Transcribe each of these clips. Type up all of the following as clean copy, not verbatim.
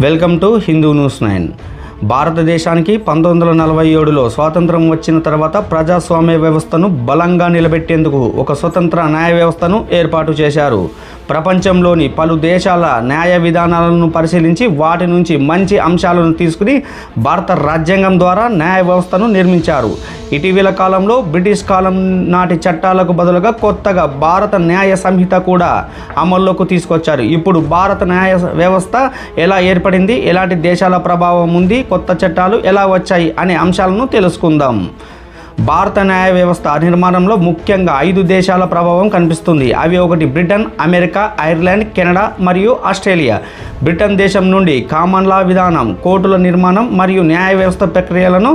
Welcome to Hindu news 9. భారతదేశానికి 1947లో స్వాతంత్రం వచ్చిన తర్వాత ప్రజాస్వామ్య వ్యవస్థను బలంగా నిలబెట్టేందుకు ఒక స్వతంత్ర న్యాయ వ్యవస్థను ఏర్పాటు చేశారు. ప్రపంచంలోని పలు దేశాల న్యాయ విధానాలను పరిశీలించి వాటి నుంచి మంచి అంశాలను తీసుకుని భారత రాజ్యాంగం ద్వారా న్యాయ వ్యవస్థను నిర్మించారు. ఇటీవల కాలంలో బ్రిటిష్ కాలం నాటి చట్టాలకు బదులుగా కొత్తగా భారత న్యాయ సంహిత కూడా అమల్లోకి తీసుకొచ్చారు. ఇప్పుడు భారత న్యాయ వ్యవస్థ ఎలా ఏర్పడింది, ఎలాంటి దేశాల ప్రభావం ఉంది, కొత్త చట్టాలు ఎలా వచ్చాయి అనే అంశాలను తెలుసుకుందాం. భారత న్యాయ వ్యవస్థ నిర్మాణంలో ముఖ్యంగా 5 దేశాల ప్రభావం కనిపిస్తుంది. అవి ఒకటి బ్రిటన్, అమెరికా, ఐర్లాండ్, కెనడా మరియు ఆస్ట్రేలియా. బ్రిటన్ దేశం నుండి కామన్ లా విధానం, కోర్టుల నిర్మాణం మరియు న్యాయ వ్యవస్థ ప్రక్రియలను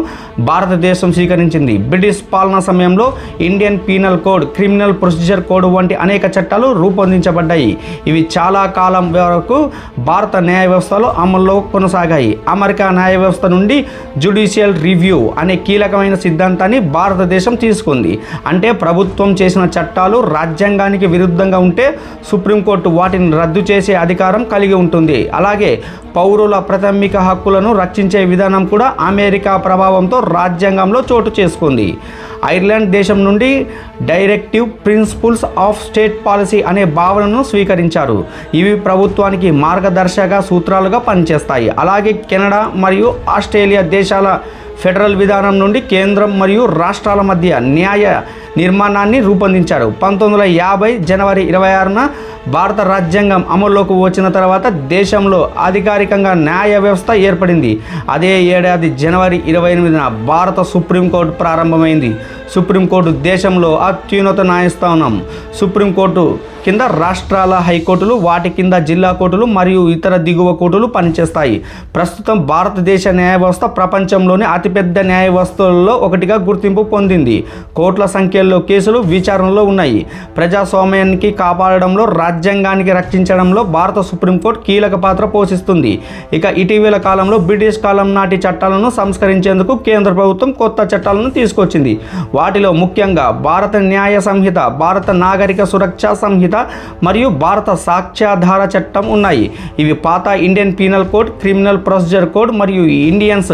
భారతదేశం స్వీకరించింది. బ్రిటిష్ పాలనా సమయంలో Indian penal code, criminal procedure code వంటి అనేక చట్టాలు రూపొందించబడ్డాయి. ఇవి చాలా కాలం వరకు భారత న్యాయ వ్యవస్థలో అమల్లో కొనసాగాయి. అమెరికా న్యాయ వ్యవస్థ నుండి జ్యుడిషియల్ రివ్యూ అనే కీలకమైన సిద్ధాంతాన్ని భారతదేశం తీసుకుంది. అంటే ప్రభుత్వం చేసిన చట్టాలు రాజ్యాంగానికి విరుద్ధంగా ఉంటే సుప్రీంకోర్టు వాటిని రద్దు చేసే అధికారం కలిగి ఉంటుంది. అలాగే పౌరుల ప్రాథమిక హక్కులను రక్షించే విధానం కూడా అమెరికా ప్రభావంతో రాజ్యాంగంలో చోటు చేసుకుంది. ఐర్లాండ్ దేశం నుండి directive principles of state policy అనే భావనను స్వీకరించారు. ఇవి ప్రభుత్వానికి మార్గదర్శక సూత్రాలుగా పనిచేస్తాయి. అలాగే కెనడా మరియు ఆస్ట్రేలియా దేశాల ఫెడరల్ విధానం నుండి కేంద్రం మరియు రాష్ట్రాల మధ్య న్యాయ నిర్మాణాన్ని రూపొందించారు. 1950 జనవరి 26న భారత రాజ్యాంగం అమల్లోకి వచ్చిన తర్వాత దేశంలో అధికారికంగా న్యాయ వ్యవస్థ ఏర్పడింది. అదే ఏడాది జనవరి 28న భారత సుప్రీంకోర్టు ప్రారంభమైంది. సుప్రీంకోర్టు దేశంలో అత్యున్నత న్యాయస్థానం. సుప్రీంకోర్టు కింద రాష్ట్రాల హైకోర్టులు, వాటి కింద జిల్లా కోర్టులు మరియు ఇతర దిగువ కోర్టులు పనిచేస్తాయి. ప్రస్తుతం భారతదేశ న్యాయ వ్యవస్థ ప్రపంచంలోని అతిపెద్ద న్యాయ వ్యవస్థలలో ఒకటిగా గుర్తింపు పొందింది. కోట్ల సంఖ్యలో కేసులు విచారణలో ఉన్నాయి. ప్రజాస్వామ్యానికి కాపాడడంలో, రాజ్యాంగానికి రక్షించడంలో భారత సుప్రీంకోర్టు కీలక పాత్ర పోషిస్తుంది. ఇక ఇటీవల కాలంలో బ్రిటిష్ కాలం నాటి చట్టాలను సంస్కరించేందుకు కేంద్ర ప్రభుత్వం కొత్త చట్టాలను తీసుకొచ్చింది. వాటిలో ముఖ్యంగా భారత న్యాయ సంహిత, భారత నాగరిక సురక్షా సంహిత మరియు భారత సాక్ష్యాధార చట్టం ఉన్నాయి. ఇవి పాత Indian penal code, criminal procedure code మరియు ఇండియన్స్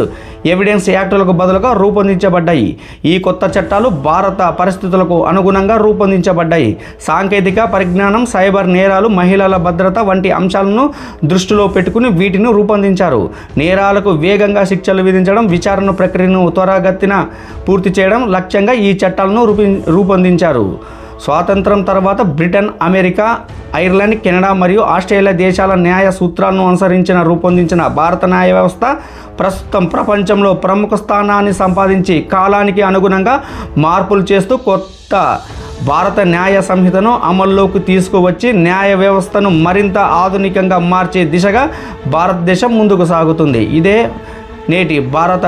ఎవిడెన్స్ యాక్టులకు బదులుగా రూపొందించబడ్డాయి. ఈ కొత్త చట్టాలు భారత పరిస్థితులకు అనుగుణంగా రూపొందించబడ్డాయి. సాంకేతిక పరిజ్ఞానం, సైబర్ నేరాలు, మహిళల భద్రత వంటి అంశాలను దృష్టిలో పెట్టుకుని వీటిని రూపొందించారు. నేరాలకు వేగంగా శిక్షలు విధించడం, విచారణ ప్రక్రియను త్వరగతిన పూర్తి చేయడం లక్ష్యంగా ఈ చట్టాలను రూపొందించారు. స్వాతంత్రం తర్వాత బ్రిటన్, అమెరికా, ఐర్లాండ్, కెనడా మరియు ఆస్ట్రేలియా దేశాల న్యాయ సూత్రాలను అనుసరించిన రూపొందించిన భారత న్యాయ వ్యవస్థ ప్రస్తుతం ప్రపంచంలో ప్రముఖ స్థానాన్ని సంపాదించి కాలానికి అనుగుణంగా మార్పులు చేస్తూ కొత్త భారత న్యాయ సంహితను అమల్లోకి తీసుకువచ్చి న్యాయ వ్యవస్థను మరింత ఆధునికంగా మార్చే దిశగా భారతదేశం ముందుకు సాగుతుంది. ఇదే నేటి భారత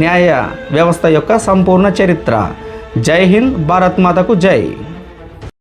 న్యాయ వ్యవస్థ యొక్క సంపూర్ణ చరిత్ర. జై హింద్, భారత్ మాతకు జై.